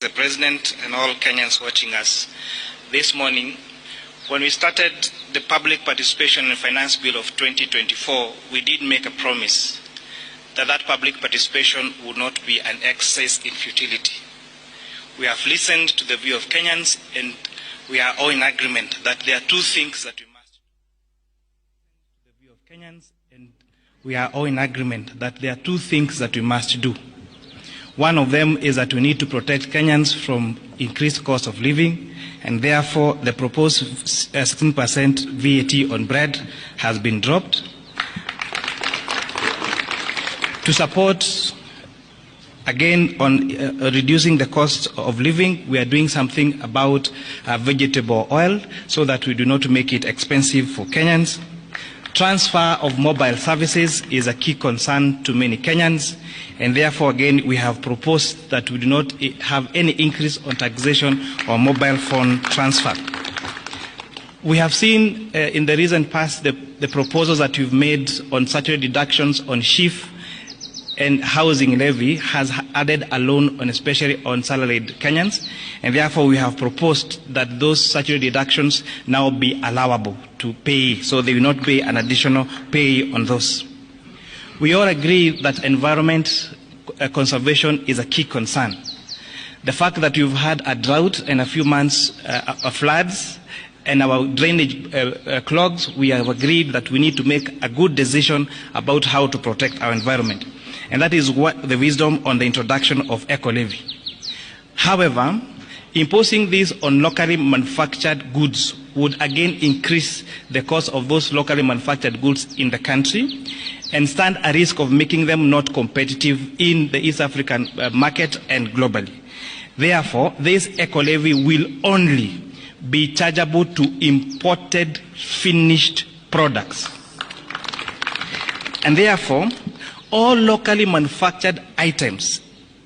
The President and all Kenyans watching us this morning, when we started the Public Participation in Finance Bill of 2024, we did make a promise that public participation would not be an exercise in futility. We have listened to the view of Kenyans, and we are all in agreement that there are two things that we must do. The view of Kenyans, and we are all in agreement that there are two things that we must do. One of them is that we need to protect Kenyans from increased cost of living, and therefore the proposed 16% VAT on bread has been dropped. To support, again, on reducing the cost of living, we are doing something about vegetable oil so that we do not make it expensive for Kenyans. Transfer of mobile services is a key concern to many Kenyans, and therefore, again, we have proposed that we do not have any increase on taxation on mobile phone transfer. We have seen in the recent past the proposals that we've made on statutory deductions on SHIF and housing levy has added a loan on, especially on salaried Kenyans, and therefore we have proposed that those statutory deductions now be allowable to pay, so they will not pay an additional pay on those. We all agree that environment conservation is a key concern. The fact that we've had a drought and a few months of floods and our drainage clogs, we have agreed that we need to make a good decision about how to protect our environment. And that is what the wisdom on the introduction of eco-levy. However, imposing this on locally manufactured goods would again increase the cost of those locally manufactured goods in the country and stand a risk of making them not competitive in the East African market and globally. Therefore, this eco-levy will only be chargeable to imported finished products. And therefore, all locally manufactured items,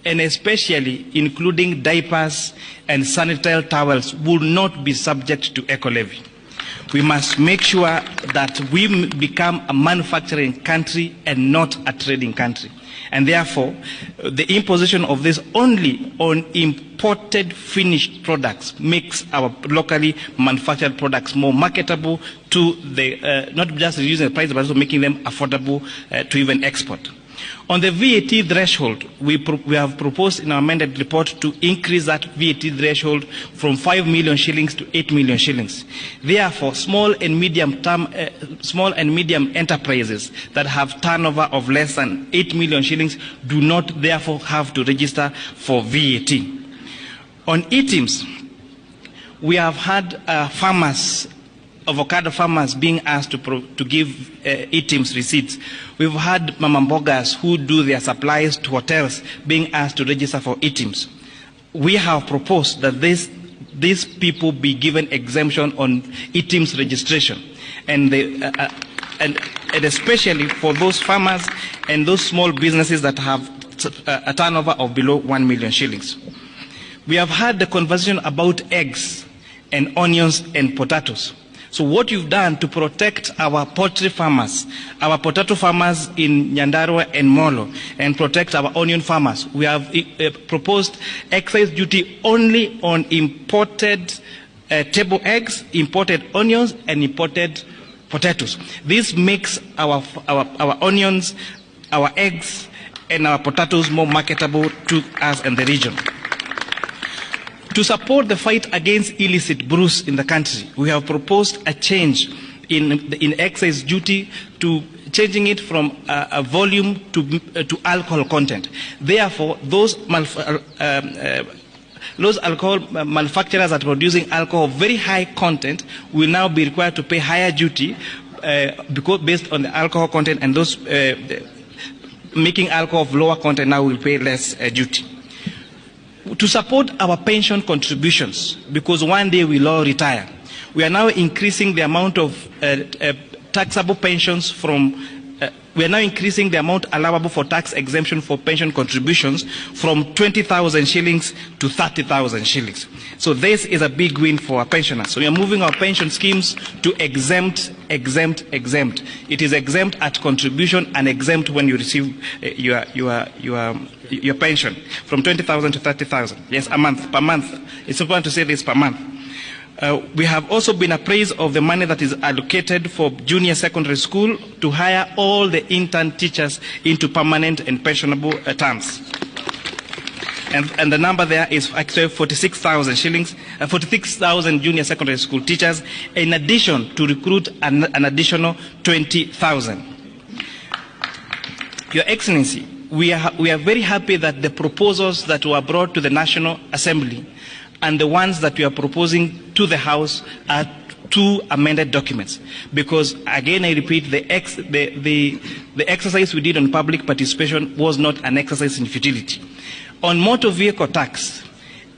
and especially including diapers and sanitary towels, will not be subject to eco-levy. We must make sure that we become a manufacturing country and not a trading country. And therefore, the imposition of this only on imported finished products makes our locally manufactured products more marketable to the, not just reducing the price, but also making them affordable to even export. On the VAT threshold, we have proposed in our amended report to increase that VAT threshold from 5 million shillings to 8 million shillings. Therefore, small and medium enterprises that have turnover of less than 8 million shillings do not therefore have to register for VAT. On items, we have had avocado farmers being asked to give items receipts. We've had mama mbogas who do their supplies to hotels being asked to register for items. We have proposed that these people be given exemption on items registration, and especially for those farmers and those small businesses that have a turnover of below 1 million shillings. We have had the conversation about eggs and onions and potatoes. So what you've done to protect our poultry farmers, our potato farmers in Nyandarua and Molo, and protect our onion farmers, we have proposed excise duty only on imported table eggs, imported onions, and imported potatoes. This makes our onions, our eggs, and our potatoes more marketable to us and the region. To support the fight against illicit brews in the country, we have proposed a change in excise duty to changing it from a volume to alcohol content. Therefore, those alcohol manufacturers that are producing alcohol of very high content will now be required to pay higher duty because based on the alcohol content, and those making alcohol of lower content now will pay less duty. To support our pension contributions, because one day we'll all retire, we are now increasing the amount of taxable pensions from we are now increasing the amount allowable for tax exemption for pension contributions from 20,000 shillings to 30,000 shillings. So this is a big win for our pensioners. So we are moving our pension schemes to exempt. It is exempt at contribution and exempt when you receive your pension from 20,000 to 30,000. Yes, a month, per month. It's important to say this, per month. We have also been appraised of the money that is allocated for junior secondary school to hire all the intern teachers into permanent and pensionable terms. And the number there is actually 46,000 shillings, 46,000 junior secondary school teachers, in addition to recruit an additional 20,000. Your Excellency, we are very happy that the proposals that were brought to the National Assembly and the ones that we are proposing to the House are two amended documents, because again I repeat, the exercise we did on public participation was not an exercise in futility. On motor vehicle tax,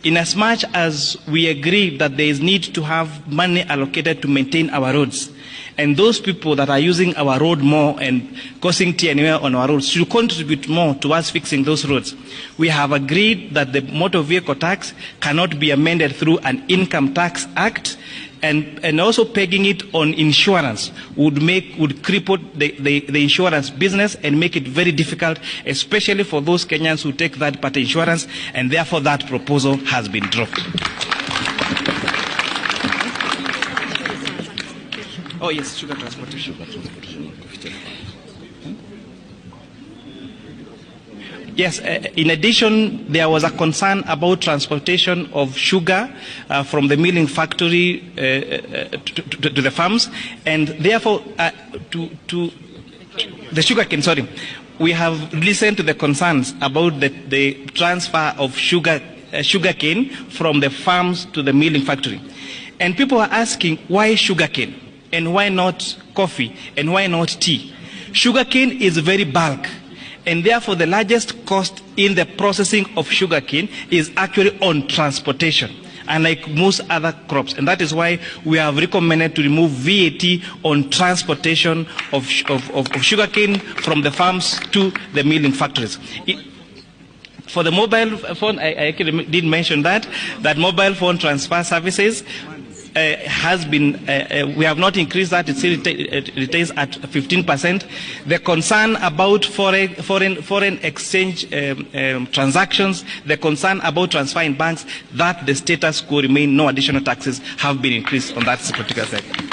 inasmuch as we agree that there is need to have money allocated to maintain our roads, and those people that are using our road more and causing tear and wear on our roads should contribute more towards fixing those roads, we have agreed that the motor vehicle tax cannot be amended through an income tax act, and also pegging it on insurance would cripple the insurance business and make it very difficult, especially for those Kenyans who take third-party insurance, and therefore that proposal has been dropped. Oh yes, sugar transportation. Yes, in addition, there was a concern about transportation of sugar from the milling factory to the farms, and therefore to the sugar cane, sorry. We have listened to the concerns about the transfer of sugar cane from the farms to the milling factory. And people are asking, why sugar cane? And why not coffee? And why not tea? Sugarcane is very bulk, and therefore the largest cost in the processing of sugarcane is actually on transportation, unlike most other crops. And that is why we have recommended to remove VAT on transportation of sugarcane from the farms to the milling factories. For the mobile phone, I actually did mention that mobile phone transfer services has been, we have not increased that. It still retains at 15%. The concern about foreign exchange transactions, the concern about transfer in banks, that the status quo remain, no additional taxes have been increased on that particular sector.